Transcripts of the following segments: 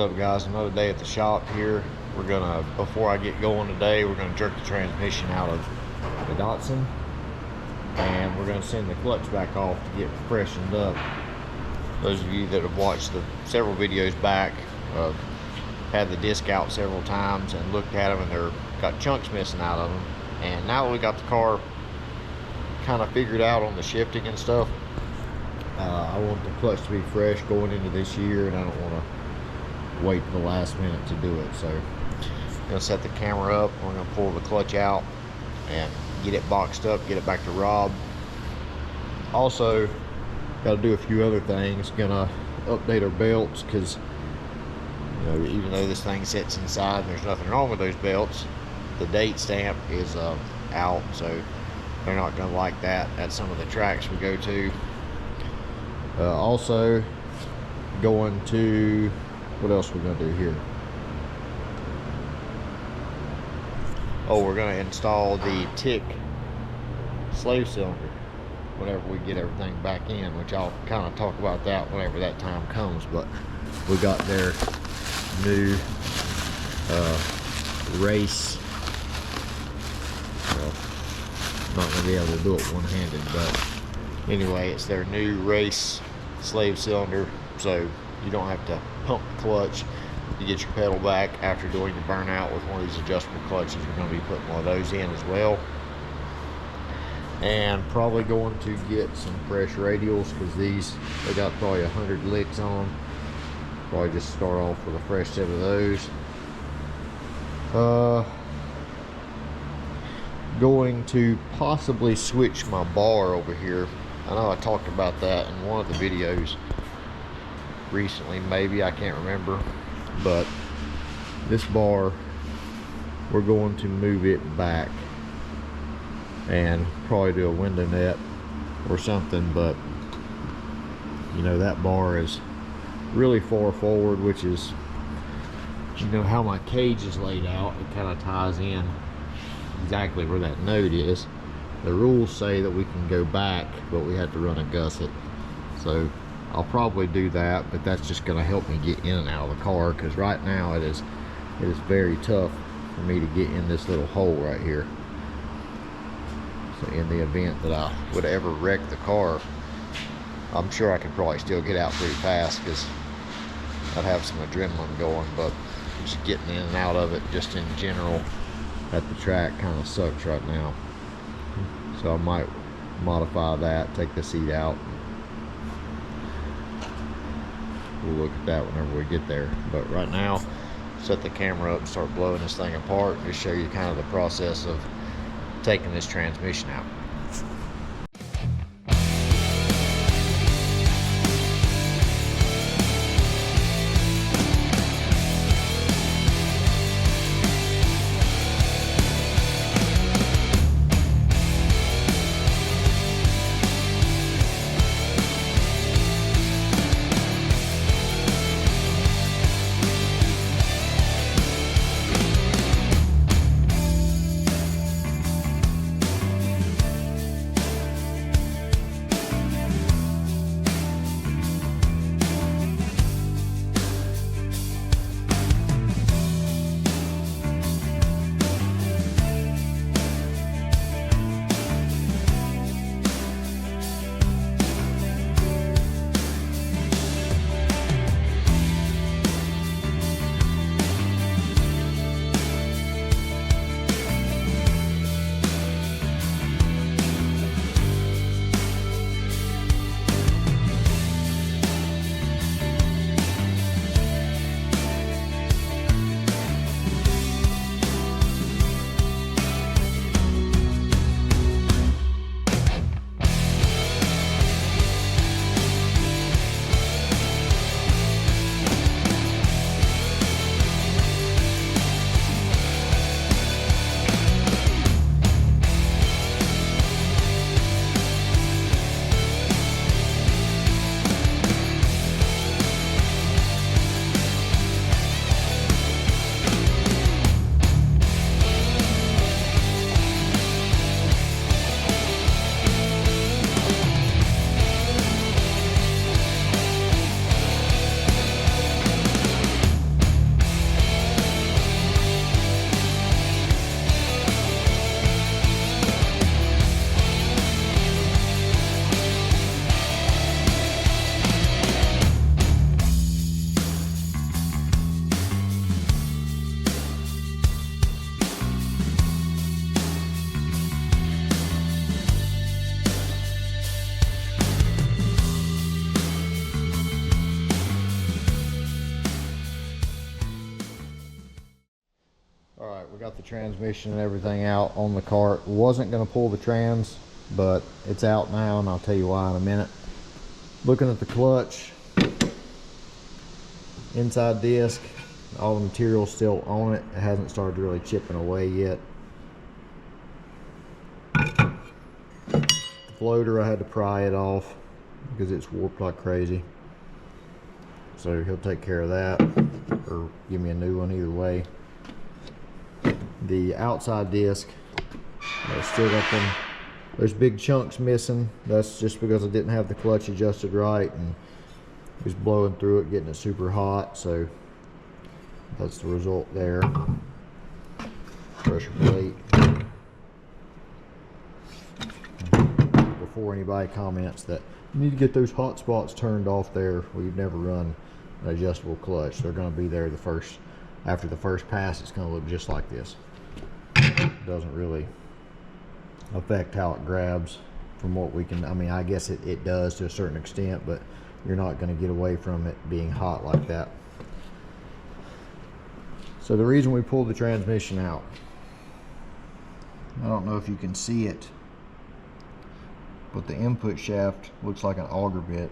What's up, guys? Another day at the shop here. We're gonna, before I get going today, we're gonna jerk the transmission out of the Datsun, and we're gonna send the clutch back off to get freshened up. Those of you that have watched the several videos back, had the disc out several times and looked at them, and they're got chunks missing out of them. And now that we got the car kind of figured out on the shifting and stuff, I want the clutch to be fresh going into this year, and I don't want to wait to the last minute to do it. So I'm gonna set the camera up, we're gonna pull the clutch out and get it boxed up, get it back to Rob. Also got to do a few other things. Gonna update our belts, because you know, even though this thing sits inside and there's nothing wrong with those belts, the date stamp is out, so they're not gonna like that at some of the tracks we go to. Also going to, what else we're gonna do here? Oh, we're gonna install the tick slave cylinder whenever we get everything back in, which I'll kind of talk about that whenever that time comes. But we got their new race, well, not gonna be able to do it one-handed, but anyway, it's their new race slave cylinder, so you don't have to pump the clutch. You get your pedal back after doing the burnout with one of these adjustable clutches. We're going to be putting one of those in as well, and probably going to get some fresh radials, because these, they got probably 100 licks on them. Probably just start off with a fresh set of those. Going to possibly switch my bar over here. I know I talked about that in one of the videos recently, maybe, I can't remember, but this bar, we're going to move it back and probably do a window net or something. But you know, that bar is really far forward, which is, you know, how my cage is laid out, it kind of ties in exactly where that node is. The rules say that we can go back, but we have to run a gusset. So I'll probably do that, but that's just going to help me get in and out of the car, because right now it is very tough for me to get in this little hole right here. So in the event that I would ever wreck the car, I'm sure I could probably still get out pretty fast, because I'd have some adrenaline going, but just getting in and out of it just in general at the track kind of sucks right now. So I might modify that, take the seat out. We'll look at that whenever we get there. But right now, set the camera up and start blowing this thing apart, and just show you kind of the process of taking this transmission out. All right, we got the transmission and everything out on the cart. Wasn't gonna pull the trans, but it's out now, and I'll tell you why in a minute. Looking at the clutch, inside disc, all the material's still on it. It hasn't started really chipping away yet. The floater, I had to pry it off because it's warped like crazy. So he'll take care of that, or give me a new one, either way. The outside disc, still got them. There's big chunks missing. That's just because I didn't have the clutch adjusted right, and it was blowing through it, getting it super hot. So that's the result there. Pressure plate. Before anybody comments that you need to get those hot spots turned off there, well, you've never run an adjustable clutch. They're going to be there after the first pass. It's going to look just like this. It doesn't really affect how it grabs from what we can. I mean, I guess it does to a certain extent, but you're not going to get away from it being hot like that. So the reason we pulled the transmission out, I don't know if you can see it, but the input shaft looks like an auger bit.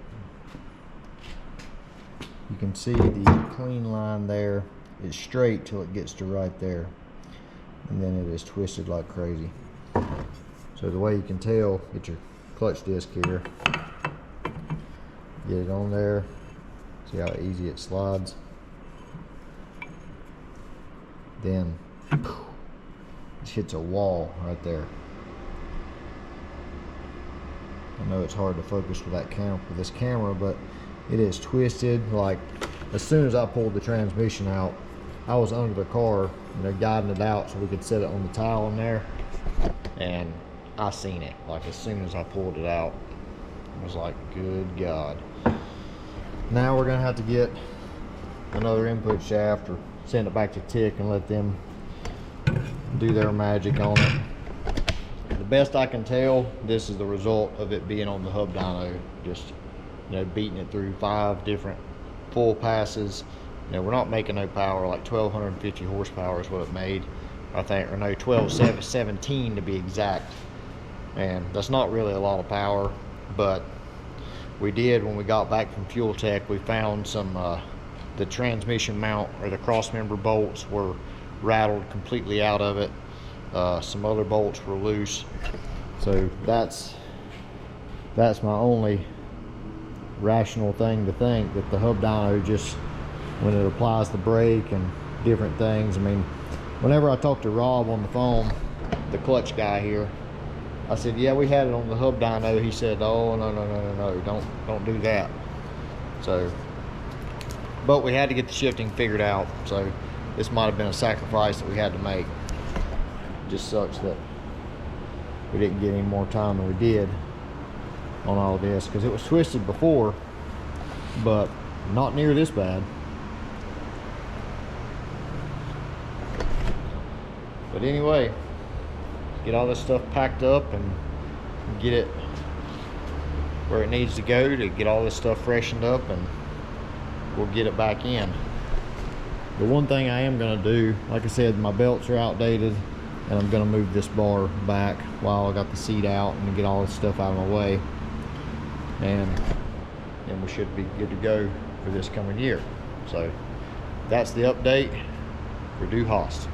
You can see the clean line there is straight till it gets to right there, and then it is twisted like crazy. So the way you can tell, get your clutch disc here, get it on there, see how easy it slides, then it hits a wall right there. I know it's hard to focus with this camera, but it is twisted. Like, as soon as I pulled the transmission out, I was under the car, guiding it out so we could set it on the tile in there, and I seen it. Like, as soon as I pulled it out, I was like, good God. Now we're gonna have to get another input shaft, or send it back to TIC and let them do their magic on it. The best I can tell, this is the result of it being on the hub dyno. Just, beating it through 5 different full passes. We're not making no power. Like 1250 horsepower is what it made, I think, or no, 1217 to be exact. And that's not really a lot of power, but we did, when we got back from Fuel Tech, we found some the transmission mount, or the cross member bolts, were rattled completely out of it. Some other bolts were loose. So that's my only rational thing to think, that the hub dyno, just when it applies the brake and different things. I mean, whenever I talked to Rob on the phone, the clutch guy here, I said, yeah, we had it on the hub dyno. He said, oh, no, don't do that. So, but we had to get the shifting figured out. So this might have been a sacrifice that we had to make. It just sucks that we didn't get any more time than we did on all this, because it was twisted before, but not near this bad. But anyway, get all this stuff packed up and get it where it needs to go, to get all this stuff freshened up, and we'll get it back in. The one thing I am going to do, like I said, my belts are outdated, and I'm going to move this bar back while I got the seat out and get all this stuff out of my way, and then we should be good to go for this coming year. So that's the update for Hast.